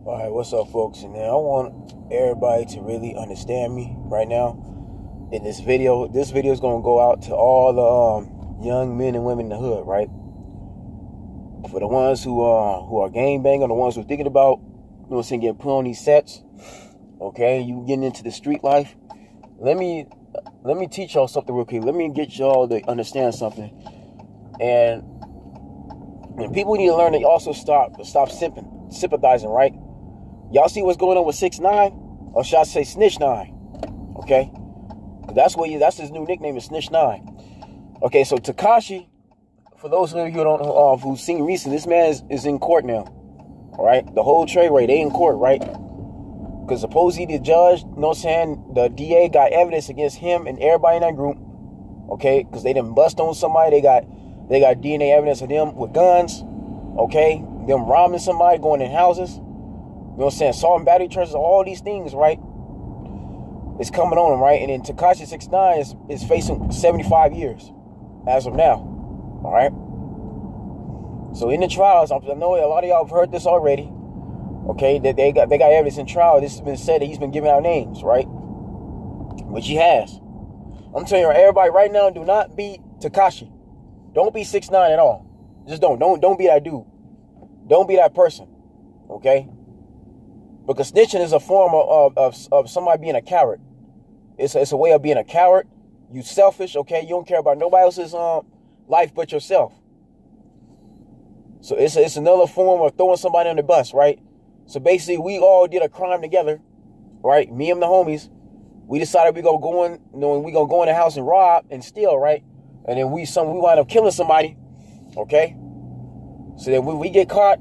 All right, what's up, folks? And now I want everybody to really understand me right now. In this video is going to go out to all the young men and women in the hood, right? For the ones who are gang banging, the ones who are thinking about, you know, getting put on these sets, okay? You getting into the street life. Let me teach y'all something real quick. Let me get y'all to understand something. And people need to learn to also stop sympathizing, right? Y'all see what's going on with 6ix9ine, or should I say SnitchNine? Okay, that's his new nickname is SnitchNine. Okay, so Tekashi, for those of you who don't know, who've seen recently, this man is in court now. All right, the whole Treyway, they in court, right? Because supposedly the judge, you know what I'm saying, the DA got evidence against him and everybody in that group. Okay, because they didn't bust on somebody. They got DNA evidence of them with guns. Okay, them robbing somebody, going in houses. You know what I'm saying? Assault and battery charges, all these things, right? It's coming on him, right? And then Tekashi 6ix9ine is facing 75 years as of now. All right? So in the trials, I know a lot of y'all have heard this already. Okay, that they got evidence in trial. This has been said that he's been giving out names, right? Which he has. I'm telling you, everybody right now, do not be Tekashi. Don't be 6ix9ine at all. Just don't be that dude. Don't be that person. Okay? Because snitching is a form of somebody being a coward. It's a way of being a coward. You selfish, okay? You don't care about nobody else's life but yourself. So it's another form of throwing somebody on the bus, right? So basically, we all did a crime together, right? Me and the homies, we decided we gonna go in the house and rob and steal, right? And then we wind up killing somebody, okay? So then we get caught.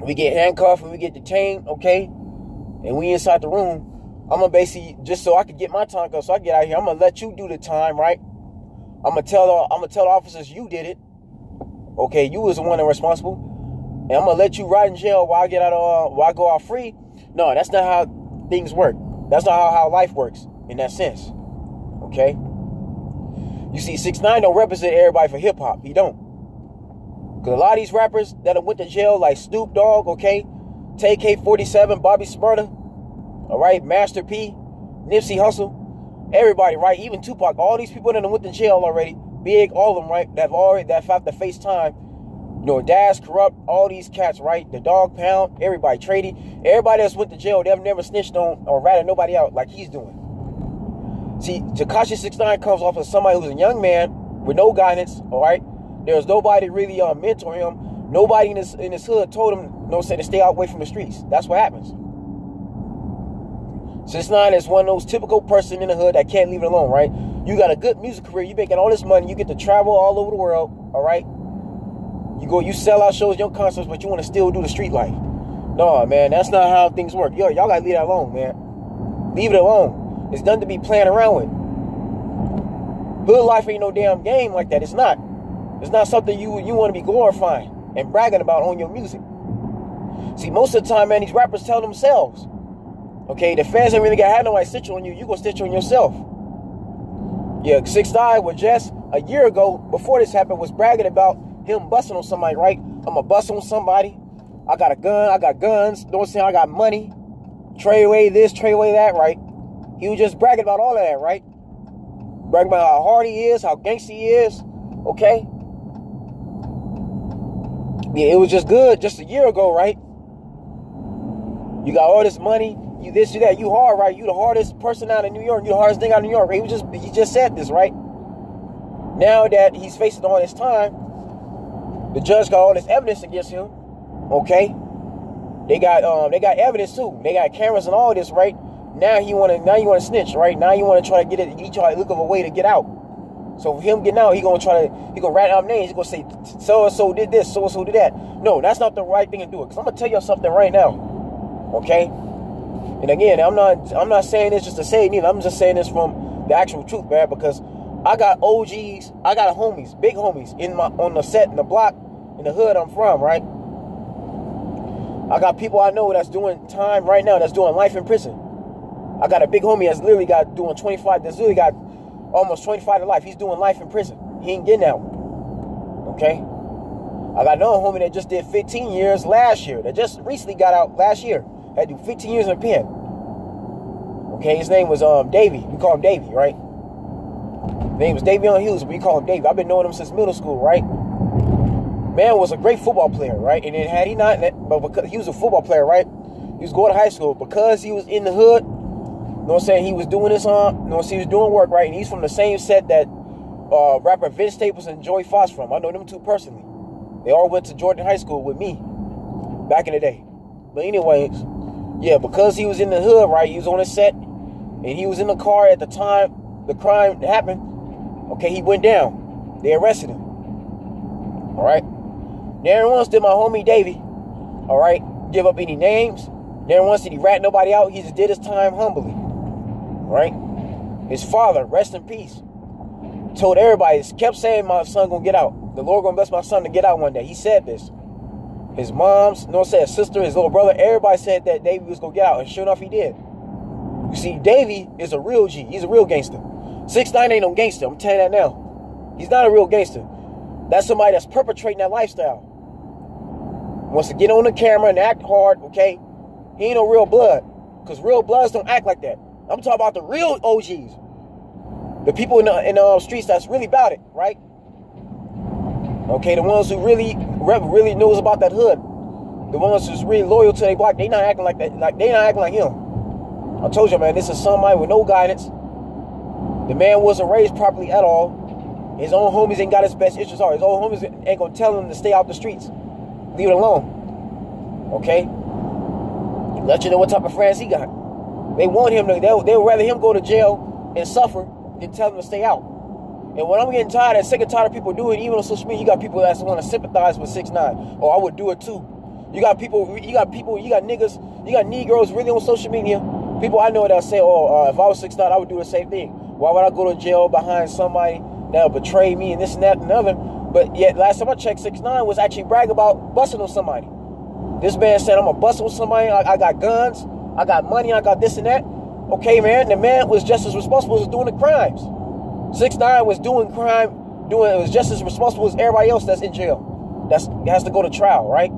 We get handcuffed and we get detained, okay? And we inside the room. I'm gonna basically, just so I can get my time, so I get out of here, I'm gonna let you do the time, right? I'm gonna tell the officers you did it. Okay, you was the one that was responsible. And I'm gonna let you ride in jail while I go out free. No, that's not how things work. That's not how life works in that sense. Okay? You see, 6ix9ine don't represent everybody for hip hop. He don't. Because a lot of these rappers that went to jail, like Snoop Dogg, okay, TK47, Bobby Smarter, all right, Master P, Nipsey Hussle, everybody, right, even Tupac, all these people that went to jail already, Big, all of them, right, that have to face time, you know, Dash, Corrupt, all these cats, right, the Dog Pound, everybody, Trady, everybody that's went to jail, they've never snitched on or ratted nobody out like he's doing. See, Tekashi 6ix9ine comes off of somebody who's a young man with no guidance, all right. There's nobody really mentoring him. Nobody in his hood told him, you know, to stay away from the streets. That's what happens. 6ix9ine is one of those typical person in the hood that can't leave it alone, right? You got a good music career. You making all this money. You get to travel all over the world, all right? You sell out shows, your concerts, but you want to still do the street life. No, man, that's not how things work. Y'all got to leave that alone, man. Leave it alone. It's nothing to be playing around with. Hood life ain't no damn game like that. It's not. It's not something you want to be glorifying and bragging about on your music. See, most of the time, man, these rappers tell themselves, okay, the fans ain't really got nobody stitch on you. You gonna stitch on yourself. Yeah, 6ix9ine was just a year ago, before this happened, was bragging about him busting on somebody, right? I'm gonna bust on somebody. I got a gun. I got guns. You know what I'm saying? I got money. Treyway this, Treyway that, right? He was just bragging about all of that, right? Bragging about how hard he is, how gangsta he is, okay? Yeah, it was just good just a year ago, right? You got all this money, you this, you that, you hard, right? You the hardest person out in New York, you the hardest thing out in New York. He just said this, right? Now that he's facing all this time, the judge got all this evidence against him, okay? They got evidence too. They got cameras and all this, right? Now you wanna snitch, right? Now you wanna try to he try to look of a way to get out. So for him getting out, he gonna rat out names. He gonna say so-and-so did this, so-and-so did that. No, that's not the right thing to do. Because I'm gonna tell you something right now. Okay? And again, I'm not saying this just to say it neither. I'm just saying this from the actual truth, man, because I got OGs, I got homies, big homies on the set, in the block, in the hood I'm from, right? I got people I know that's doing time right now, that's doing life in prison. I got a big homie that's literally doing 25, that's literally got almost 25 to life. He's doing life in prison. He ain't getting out. Okay? I got another homie that just did 15 years last year. That just recently got out last year. Had to do 15 years in the pen. Okay, his name was Davey. We call him Davey, right? His name was Davion Hughes, but we call him Davey. I've been knowing him since middle school, right? Man was a great football player, right? And then had he not, but because he was a football player, right? He was going to high school because he was in the hood. You know what I'm saying? He was doing his he was doing work, right? And he's from the same set that rapper Vince Staples and Joey Foss from. I know them two personally. They all went to Jordan High School with me back in the day. But anyways, yeah, because he was in the hood, right? He was on a set, and he was in the car at the time the crime happened. Okay, he went down. They arrested him. All right. Never once did my homie Davey, all right, give up any names. Never once did he rat nobody out. He just did his time humbly. All right. His father, rest in peace, told everybody, kept saying my son gonna get out. The Lord gonna bless my son to get out one day. He said this. His mom's, his sister, his little brother, everybody said that Davey was gonna get out, and sure enough, he did. You see, Davey is a real G. He's a real gangster. 6ix9ine ain't no gangster. I'm telling you that now. He's not a real gangster. That's somebody that's perpetrating that lifestyle. Wants to get on the camera and act hard, okay? He ain't no real blood. Because real bloods don't act like that. I'm talking about the real OGs. The people in the streets that's really about it, right? Okay, the ones who really knows about that hood. The ones who's really loyal to their block, they not acting like that. Like they not acting like him. I told you, man, this is somebody with no guidance. The man wasn't raised properly at all. His own homies ain't got his best interests at. His own homies ain't gonna tell him to stay out the streets. Leave it alone. Okay? Let you know what type of friends he got. They want him to, they'll rather him go to jail and suffer than tell him to stay out. And when I'm getting tired and sick and tired of people doing it, even on social media, you got people that want to sympathize with 6ix9ine. Or I would do it too. You got niggas, you got Negroes really on social media. People I know that say, if I was 6ix9ine, I would do the same thing. Why would I go to jail behind somebody that'll betray me and this and that and other? But yet, last time I checked, 6ix9ine was actually bragging about busting on somebody. This man said, I'm going to bust with somebody. I got guns. I got money. I got this and that. Okay, man. The man was just as responsible as doing the crimes. 6ix9ine was doing crime. It was just as responsible as everybody else that's in jail. That has to go to trial, right?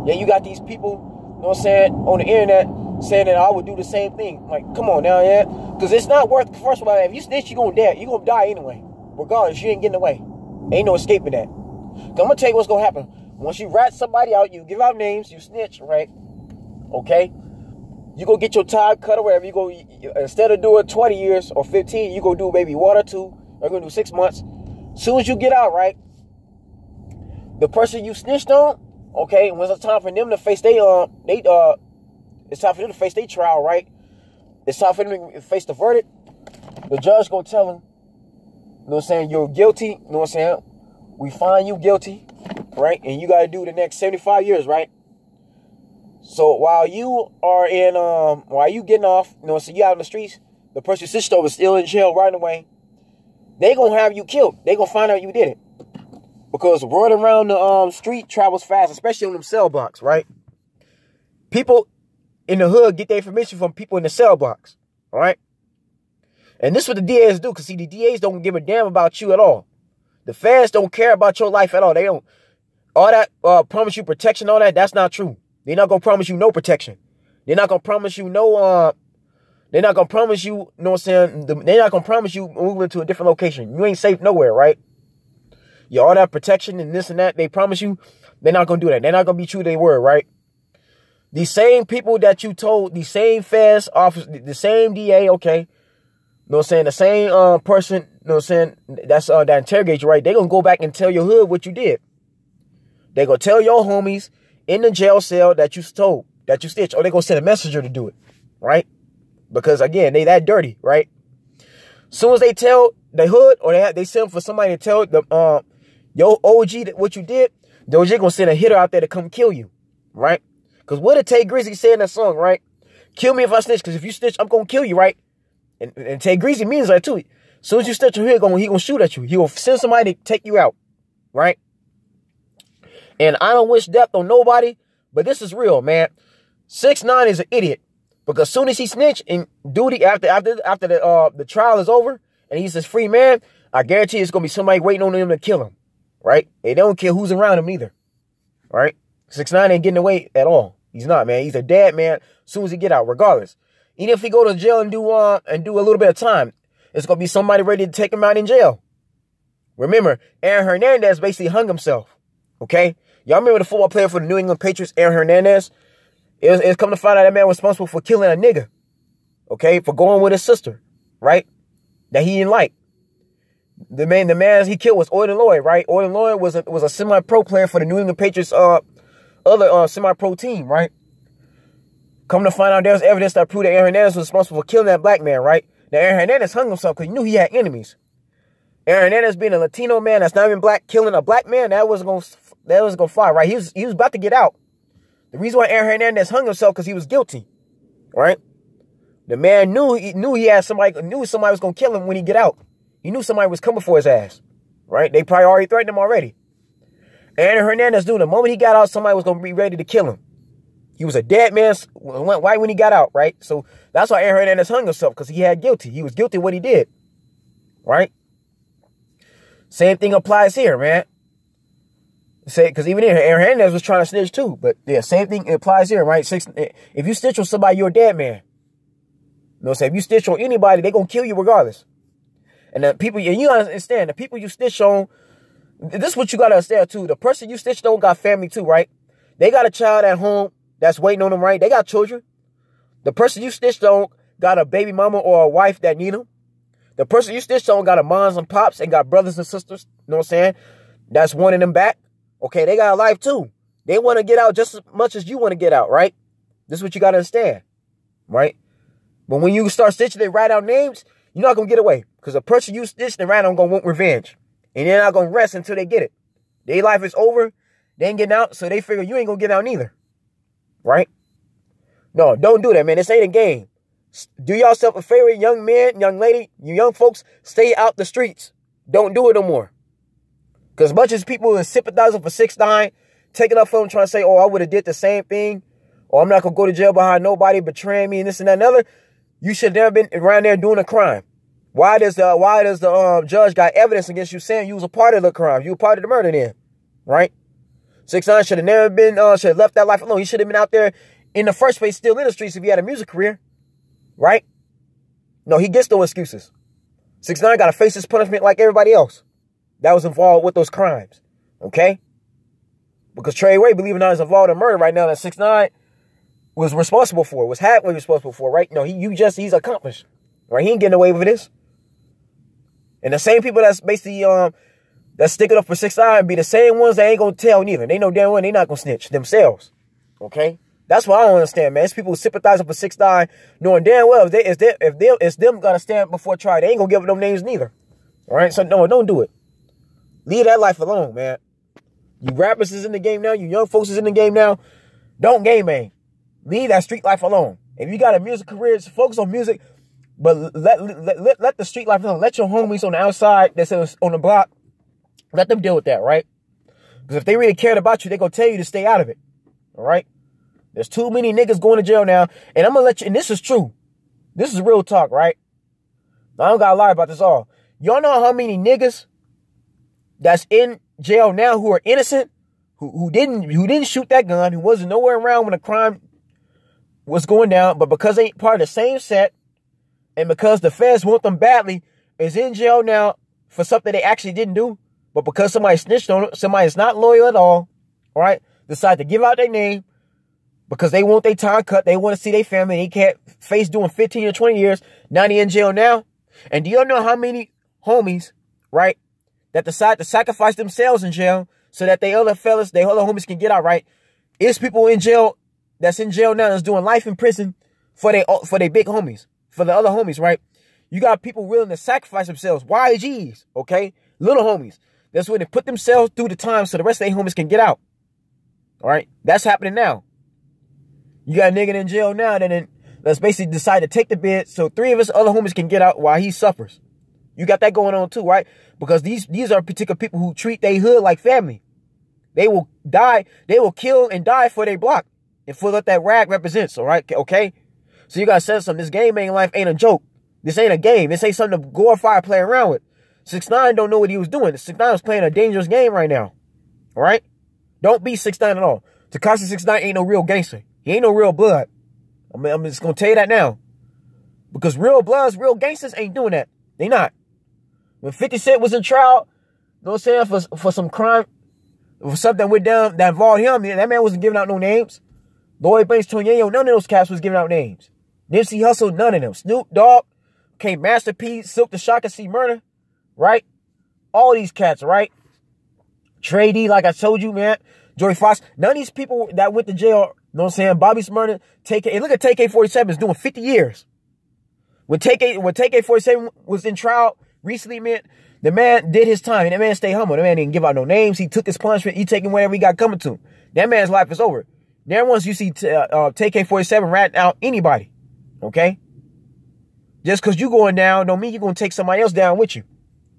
Yeah, you got these people, you know what I'm saying, on the internet saying that I would do the same thing. Like, come on now, yeah? Because it's not worth, first of all, if you snitch, you're going to die. You're going to die anyway. Regardless, you ain't getting away. Ain't no escaping that. I'm going to tell you what's going to happen. Once you rat somebody out, you give out names, you snitch, right? Okay? You go get your time cut or whatever. You go, instead of doing 20 years or 15, you go do maybe 1 or 2, or you're going to do 6 months. As soon as you get out, right? The person you snitched on, okay, when it's time for them to face it's time for them to face their trial, right? It's time for them to face the verdict. The judge gonna tell them, you know what I'm saying, you're guilty, you know what I'm saying? We find you guilty, right? And you gotta do the next 75 years, right? So while you are while you getting off, you know, so you out in the streets, the person you snitched over is still in jail right away. They gonna have you killed. They gonna find out you did it. Because word around the street travels fast, especially on them cell blocks, right? People in the hood get their information from people in the cell blocks, all right? And this is what the DAs do, because see, the DAs don't give a damn about you at all. The feds don't care about your life at all. They don't. All that promise you protection, all that, that's not true. They're not going to promise you no protection. They're not going to promise you no, they're not going to promise you, you know what I'm saying? They're not going to promise you moving to a different location. You ain't safe nowhere, right? Yeah, all that protection and this and that, they promise you, they're not going to do that. They're not going to be true to their word, right? These same people that you told, the same feds officer, the same DA, okay, you know what I'm saying, the same person, you know what I'm saying, that's that interrogates you, right? They're going to go back and tell your hood what you did. They're going to tell your homies in the jail cell that you stole, that you stitched, or they're going to send a messenger to do it, right? Because, again, they that dirty, right? Soon as they tell the hood, or they send for somebody to tell the your OG what you did, the OG going to send a hitter out there to come kill you, right? Because what did Tay Greasy say in that song, right? Kill me if I snitch, because if you snitch, I'm going to kill you, right? And Tay Greasy means that too. As soon as you snitch, he going to shoot at you. He will send somebody to take you out, right? And I don't wish death on nobody, but this is real, man. 6ix9ine is an idiot, because as soon as he snitched and duty after the trial is over and he's a free man, I guarantee it's going to be somebody waiting on him to kill him. right? They don't care who's around him either, right? 6ix9ine ain't getting away at all. He's not, man. He's a dead man as soon as he get out, regardless. Even if he go to jail and do a little bit of time, it's gonna be somebody ready to take him out in jail. Remember, Aaron Hernandez basically hung himself. Okay, y'all remember the football player for the New England Patriots, Aaron Hernandez? It's come to find out that man was responsible for killing a nigga. Okay, for going with his sister, right? That he didn't like. The man he killed was Oyden Lloyd, right? Oyden Lloyd was a semi-pro player for the New England Patriots other semi-pro team, right? Come to find out there's evidence that proved that Aaron Hernandez was responsible for killing that black man, right? Now, Aaron Hernandez hung himself because he knew he had enemies. Aaron Hernandez being a Latino man that's not even black, killing a black man, that wasn't gonna fly, right? He was about to get out. The reason why Aaron Hernandez hung himself because he was guilty, right? The man knew somebody was gonna kill him when he get out. He knew somebody was coming for his ass, right? They probably already threatened him already. Aaron Hernandez knew the moment he got out, somebody was gonna be ready to kill him. He was a dead man right when he got out, right? So that's why Aaron Hernandez hung himself, because he had guilty. He was guilty of what he did, right? Same thing applies here, man. Because even here, Aaron Hernandez was trying to snitch too. But yeah, same thing applies here, right? If you snitch on somebody, you're a dead man. You know what I'm saying? If you snitch on anybody, they're going to kill you regardless. And the people, and you understand, the people you snitch on, this is what you got to understand too. The person you snitched on got family too, right? They got a child at home that's waiting on them, right? They got children. The person you snitched on got a baby mama or a wife that need them. The person you snitched on got a moms and pops and got brothers and sisters, you know what I'm saying? That's wanting them back. Okay, they got a life too. They want to get out just as much as you want to get out, right? This is what you got to understand, right? But when you start stitching, they write out names, you're not going to get away. Because the person you stitched and write on going to want revenge. And they're not going to rest until they get it. Their life is over. They ain't getting out, so they figure you ain't going to get out neither. Right? No, don't do that, man. This ain't a game. Do yourself a favor, young man, young lady, you young folks, stay out the streets. Don't do it no more. Because as much as people are sympathizing for 6ix9ine, taking up for him, trying to say, oh, I would have did the same thing, or I'm not going to go to jail behind nobody betraying me and this and that and other, you should have never been around there doing a crime. Why does the judge got evidence against you saying you was a part of the crime? You were part of the murder then, right? 6ix9ine should have never been, should have left that life alone. He should have been out there in the first place, still in the streets if he had a music career, right? No, he gets no excuses. 6ix9ine got to face his punishment like everybody else that was involved with those crimes, okay? Because Trey Way, believe it or not, is involved in murder right now that 6ix9ine was responsible for, was halfway responsible for, right? No, he's accomplished, right? He ain't getting away with this. And the same people that's basically, that's sticking up for 6ix9ine be the same ones that ain't gonna tell neither. They know damn well they not gonna snitch themselves, okay? That's what I don't understand, man. It's people who sympathizing for 6ix9ine, knowing damn well if them gotta stand before trial, they ain't gonna give them names neither, all right? So no, don't do it. Leave that life alone, man. You rappers is in the game now. You young folks is in the game now. Don't game bang. Leave that street life alone. If you got a music career, focus on music, but let the street life alone. Let your homies on the outside that's on the block, let them deal with that, right? Because if they really cared about you, they're going to tell you to stay out of it, all right? There's too many niggas going to jail now, and I'm going to let you, and this is true. This is real talk, right? I don't got to lie about this all. Y'all know how many niggas that's in jail now who are innocent, who didn't shoot that gun, who wasn't nowhere around when the crime was going down, but because they ain't part of the same set, and because the feds want them badly, is in jail now for something they actually didn't do, but because somebody snitched on it, somebody is not loyal at all right, decide to give out their name because they want their time cut, they want to see their family, they can't face doing 15 or 20 years, now they in jail now. And do y'all know how many homies, right, that decide to sacrifice themselves in jail so that they other fellas, they other homies can get out, right? It's people in jail that's in jail now that's doing life in prison for they big homies, for the other homies, right? You got people willing to sacrifice themselves, YGs, okay? Little homies. That's when they put themselves through the time so the rest of their homies can get out. All right? That's happening now. You got a nigga in jail now that's basically decide to take the bid so 3 of his other homies can get out while he suffers. You got that going on too, right? Because these are particular people who treat their hood like family. They will die, they will kill and die for their block and for what that rag represents, all right? Okay? So you got to say something. This game life ain't a joke. This ain't a game. This ain't something to glorify or play around with. SixNine don't know what he was doing. 6ix9ine was playing a dangerous game right now. All right? Don't be 6ix9ine at all. Tekashi 6ix9ine ain't no real gangster. He ain't no real blood. I'm just going to tell you that now. Because real bloods, real gangsters ain't doing that. They not. When 50 Cent was in trial, you know what I'm saying, for some crime, for something went down that involved him, that man wasn't giving out no names. Lloyd Banks, Tonyo, none of those cats was giving out names. Nipsey Hussle, none of them. Snoop Dogg, came Master P, Silk the Shock and C Murder, right? All these cats, right? Trey D, like I told you, man. Joey Fox, none of these people that went to jail, you know what I'm saying? Bobby Smurda, TK, look at TK-47 is doing 50 years. When TK-47 was in trial recently, man, the man did his time, and that man stayed humble. The man didn't give out no names. He took his punishment. He taking whatever he got coming to him. That man's life is over. There once you see TK-47 ratting out anybody, okay? Just because you going down don't mean you're going to take somebody else down with you,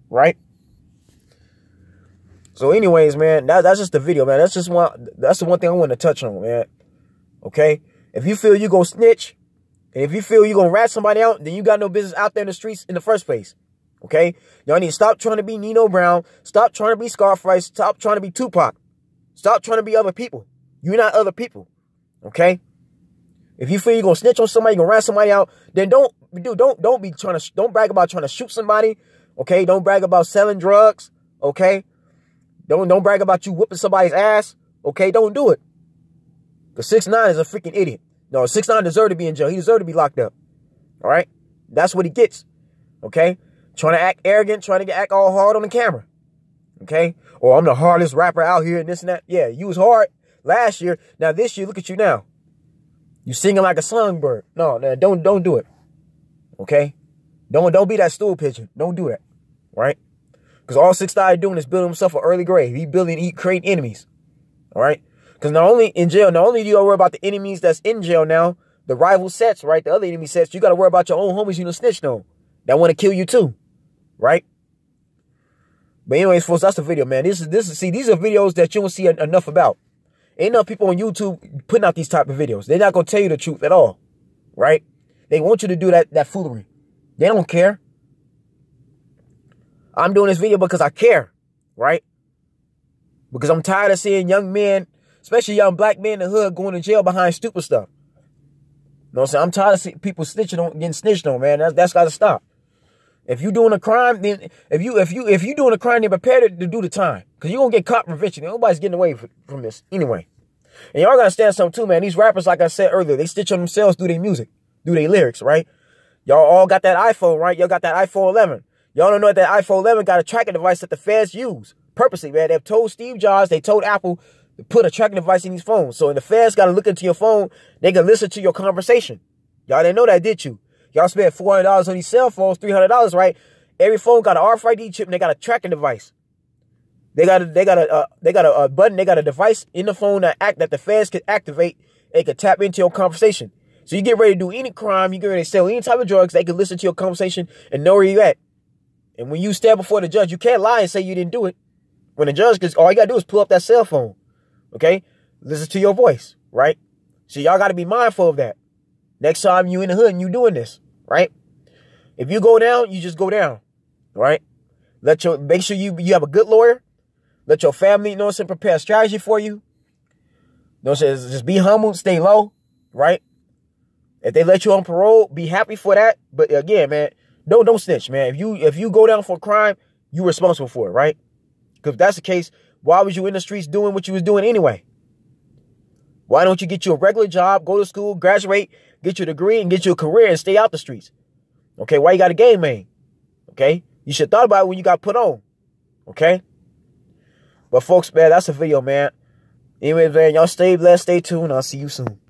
right? So anyways, man, that's just the video, man. That's the one thing I want to touch on, man. Okay? If you feel you going to snitch, and if you feel you're going to rat somebody out, then you got no business out there in the streets in the first place. Okay? Y'all need to stop trying to be Nino Brown. Stop trying to be Scarface. Stop trying to be Tupac. Stop trying to be other people. You're not other people. Okay? If you feel you're going to snitch on somebody, you're going to rat somebody out, then don't brag about trying to shoot somebody. Okay? Don't brag about selling drugs. Okay? Don't brag about you whipping somebody's ass. Okay? Don't do it. Because 6ix9ine is a freaking idiot. No, 6ix9ine deserves to be in jail. He deserves to be locked up. All right? That's what he gets. Okay? Trying to act arrogant, trying to act all hard on the camera. Okay? Or I'm the hardest rapper out here and this and that. Yeah, you was hard last year. Now this year, look at you now. You singing like a songbird. No, don't do it. Okay? Don't be that stool pigeon. Don't do that. Right? Because all 6ix9ine doing is building himself an early grave. He creating enemies. All right? Because not only in jail, not only do you gotta worry about the enemies that's in jail now, the rival sets, right? The other enemy sets, you got to worry about your own homies you done snitched on that want to kill you too. Right? But anyways, folks, that's the video, man. These are videos that you don't see enough about. Ain't enough people on YouTube putting out these type of videos. They're not going to tell you the truth at all. Right? They want you to do that foolery. They don't care. I'm doing this video because I care. Right? Because I'm tired of seeing young men, especially young black men in the hood, going to jail behind stupid stuff. You know what I'm saying? I'm tired of seeing people getting snitched on, man. That's got to stop. If you doing a crime, then if you doing a crime, then prepare to do the time. Because you're going to get caught eventually. Nobody's getting away from this anyway. And y'all got to understand something too, man. These rappers, like I said earlier, they stitch on themselves through their music, through their lyrics, right? Y'all all got that iPhone, right? Y'all got that iPhone 11. Y'all don't know that iPhone 11 got a tracking device that the feds use. Purposely, man. They've told Steve Jobs, they told Apple to put a tracking device in these phones. So when the feds got to look into your phone, they can listen to your conversation. Y'all didn't know that, did you? Y'all spent $400 on these cell phones, $300, right? Every phone got an RFID chip and they got a tracking device. They got a button, they got a device in the phone that the feds could activate. They could tap into your conversation. So you get ready to do any crime, you get ready to sell any type of drugs, they can listen to your conversation and know where you at. And when you stand before the judge, you can't lie and say you didn't do it. When the judge, because all you got to do is pull up that cell phone. Okay? Listen to your voice, right? So y'all got to be mindful of that. Next time you in the hood and you doing this, right? If you go down, you just go down, right? Make sure you have a good lawyer. Let your family, you know what I'm saying, prepare a strategy for you. You know what I'm saying? Just be humble, stay low, right? If they let you on parole, be happy for that. But again, man, don't snitch, man. If you go down for a crime, you're responsible for it, right? Because if that's the case, why was you in the streets doing what you was doing anyway? Why don't you get you a regular job, go to school, graduate, get your degree, and get you a career and stay out the streets? Okay, why you got a game, man? Okay, you should have thought about it when you got put on. Okay? But folks, man, that's the video, man. Anyways, man, y'all stay blessed, stay tuned. I'll see you soon.